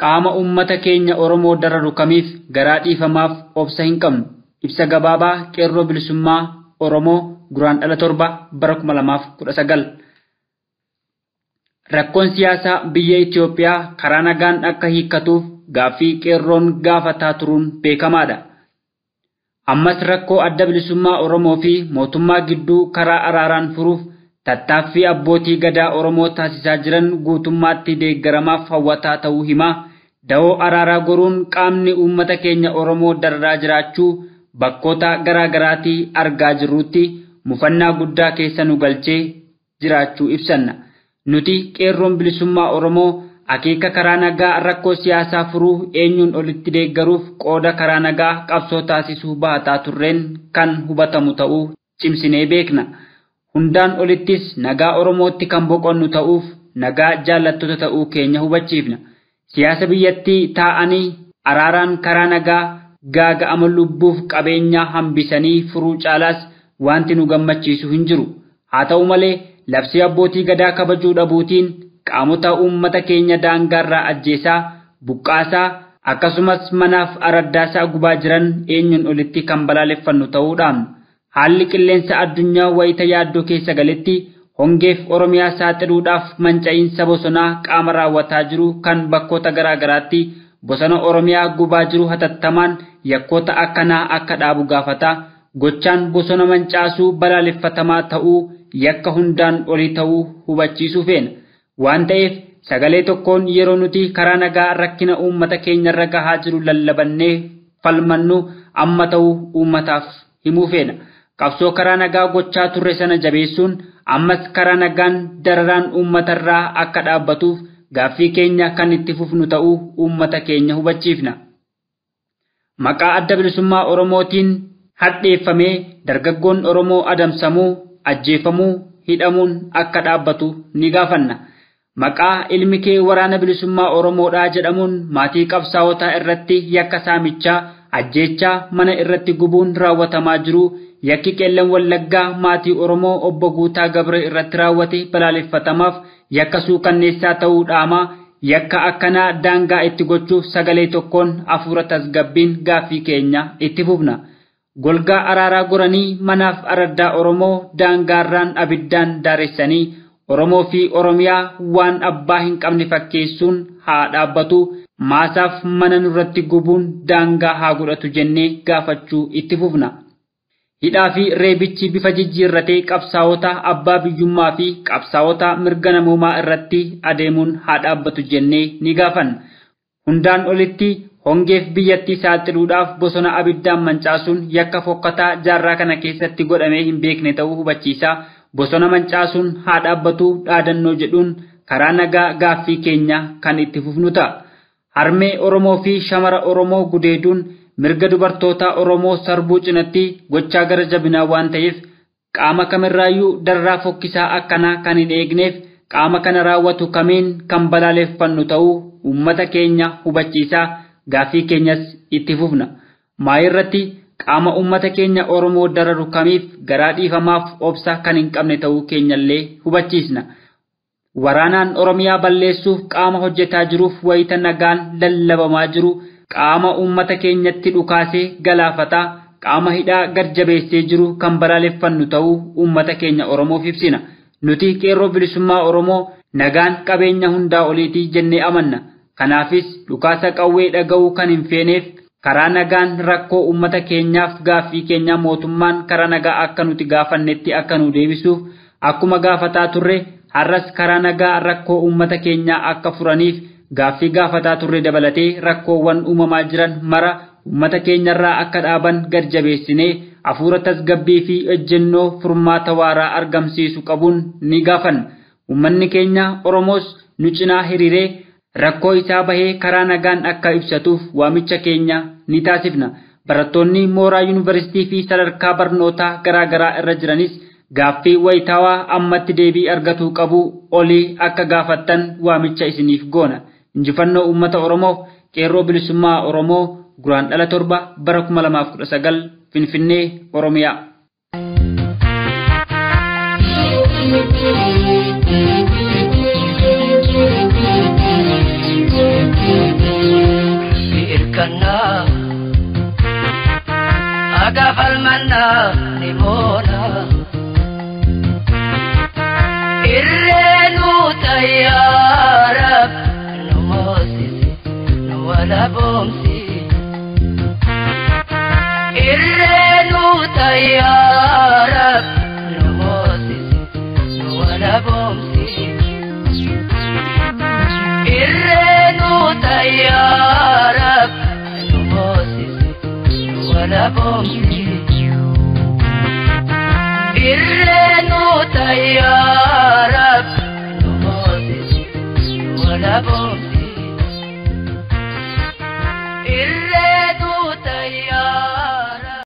qaama ummata keenya Oromoo dararu kamiif garaa dhiifamaaf obsa hin qabnu. Ibsa gabaabaa qeerroo bilisummaa Oromoo Guraandhala 7 bara 2019. Rakkoon siyaasaa biyya Itoophiyaa karaa nagaan akka hiikkatuuf gaaffii qeerroon gaafataa turuun beekamaadha. Ammas rakkoo adda bilisummaa Oromoo fi mootummaa gidduu karaa araaraan furuuf tattaaffii abbootii gadaa Oromoo taasisaa jiran guutummaatti deeggaramaaf hawwataa ta'uu himaa. Da'oo araaraa goruun qaamni uummata keenya Oromoo dararaa jiraachuu bakkoota garaa garaatii argaa jirrutti mufannaa guddaa keessa nu galchee jiraachuu ibsanna. Nuti qeerroon bilisummaa Oromoo akeeka karaa nagaa rakkoo siyaasaa furuu eenyuun olitti deeggaruuf qooda karaa nagaa qabsoo taasisuu baataa turreen kan hubatamu ta'uu cimsinee beekna. Hundaan olittis nagaa Oromootti kan boqonnu ta'uuf nagaa jaallattota ta'uu keenya hubachiifna. Siyaasa biyyattii taa'anii araaraan karaa nagaa gaaga'ama lubbuuf qabeenyaa hambisanii furuu caalaas wanti nu gammachiisu hin jiru. Haa ta'u malee labsii abbootii gadaa kabajuu dhabuutiin qaamota uummata keenya daangaarraa ajjeesaa, buqqaasaa akkasumas manaaf araddaasaa gubaa jiran eenyuun olitti kan balaaleffannu ta'uudhaan haalli qilleensa addunyaa wayita yaaddoo keessa galetti hongeef Oromiyaa saaxiluudhaaf manca'iinsa bosonaa qaama raawwataa jiru kan bakkoota garaa garaatti bosona Oromiyaa gubaa jiru hatattamaan yakkoota akkanaa akka dhaabu gaafata. Gochaan bosona mancaasuu balaaleffatamaa ta'uu yakka hundaan olii ta'uu hubachiisuu feena. Waan ta'eef sagalee tokkoon yeroo nuti karaa nagaa rakkina uummata keenyarra gahaa jiru lallabannee falmannu amma ta'uu uummataaf himuu feena. Qabsoo karaa nagaa gochaa turre sana jabeessuun ammas karaa nagaan dararaan uummatarraa akka dhaabbatuuf gaaffii keenya kan itti fufnu ta'uu uummata keenya hubachiifna. Maqaa adda bilisummaa Oromootiin hadheeffamee dargaggoon Oromoo adamsamuu, ajjeefamuu, hidhamuun akka dhaabbatu ni gaafanna. Maqaa ilmi kee waraana bilisummaa Oromoodhaa jedhamuun maatii qabsaa'otaa irratti yakka saamichaa, ajjeechaa mana irratti gubuun raawwatamaa jiru. Yakki qeellan Wallaggaa maatii Oromoo obbo Guutaa Gabre irratti raawwate balaaleffatamaaf yakka suukanneessaa ta'uu dhaama. Yakka akkanaa daangaa itti gochuuf sagalee tokkoon afuura tasgabbiin gaaffii keenya itti fufna. Golgaa araaraa goranii manaaf araddaa Oromoo daangaarraan abiddaan daaressanii Oromoo fi Oromiyaa waan abbaa hin qabne fakkeessuun haa dhaabbatu. Maasaaf mana nurratti gubuun daangaa haa godhatu jennee gaafachuu itti fufna. Hidhaa fi reebichi bifa jijjiirratee qabsaa'ota abbaa biyyummaa fi qabsaa'ota mirga namummaa irratti adeemuun haa dhaabbatu jennee ni gaafanna. Hundaan olitti hongeef biyyattii saaxiluudhaaf bosona abiddaan mancaasuun yakka fokkataa jaarraa kana keessatti godhamee hin beekne ta'uu hubachiisa. Bosona mancaasuun haa dhaabbatu dhaadannoo jedhuun karaa nagaa gaaffii keenya kan itti fufnu ta'a. Harmee Oromoo fi shamara Oromoo gudeeduun mirga dubartoota Oromoo sarbuu cinatti gochaa gara jabinaa waan ta'eef qaama kamirraayyuu dararaa fokkisaa akkanaa kan hin eegneef qaama kana raawwatu kamiin kan balaaleffannu ta'uu uummata keenya hubachiisaa gaaffii keenyas itti fufna. Maayirratti qaama uummata keenya Oromoo dararu kamiif garaa dhiifamaaf obsa kan hin qabne ta'uu keenyallee hubachiisna. Waraanaan Oromiyaa balleessuuf qaama hojjetaa jiruuf wayita nagaan lallabamaa jiru qaama uummata keenyatti dhukaasee galaafataa qaama hidhaa gad-jabeessee jiru kan balaaleffannu ta'uu uummata keenya Oromoof ibsina. Nuti qeerroo bilisummaa Oromoo nagaan qabeenya hundaa oliitii jennee amanna. Kanaafis dhukaasa qawwee dhaga'uu kan hin feeneef karaa nagaan rakkoo uummata keenyaaf gaaffii keenya mootummaan karaa nagaa akka nuti gaafannetti akka nu deebisuuf akkuma gaafataa turre har'as karaa nagaa rakkoo uummata keenyaa akka furaniif gaaffii gaafataa turre dabalatee rakkoowwan uumamaa jiran mara uummata keenyarraa akka dhaaban gad-jabeessinee afuura tasgabbii fi ejjennoo furmaata waaraa argamsiisu qabuun ni gaafanna. Uummanni keenya Oromoos nu cinaa hiriiree rakkoo isaa bahee karaa nagaan akka ibsatuuf waamicha keenya ni taasifna. Barattoonni mooraa yuunivarsiitii fi sadarkaa barnootaa garaa garaa irra jiranis gaaffii wayitaawaa ammatti deebii argatuu qabu olii akka gaafattan waamicha isiniif goona. Injifannoo uummata Oromoof qeerroo bilisummaa Oromoo Guraandhala 7 bara 2019 Finfinnee Oromiyaa. Thank you. kana agafal manna nimona irrenu tayyarab numosisi nuwala bomsi irrenu tayyarab numosisi nuwala bomsi irrenu tayyarab numosisi nuwala bomsi irrenu tayyarab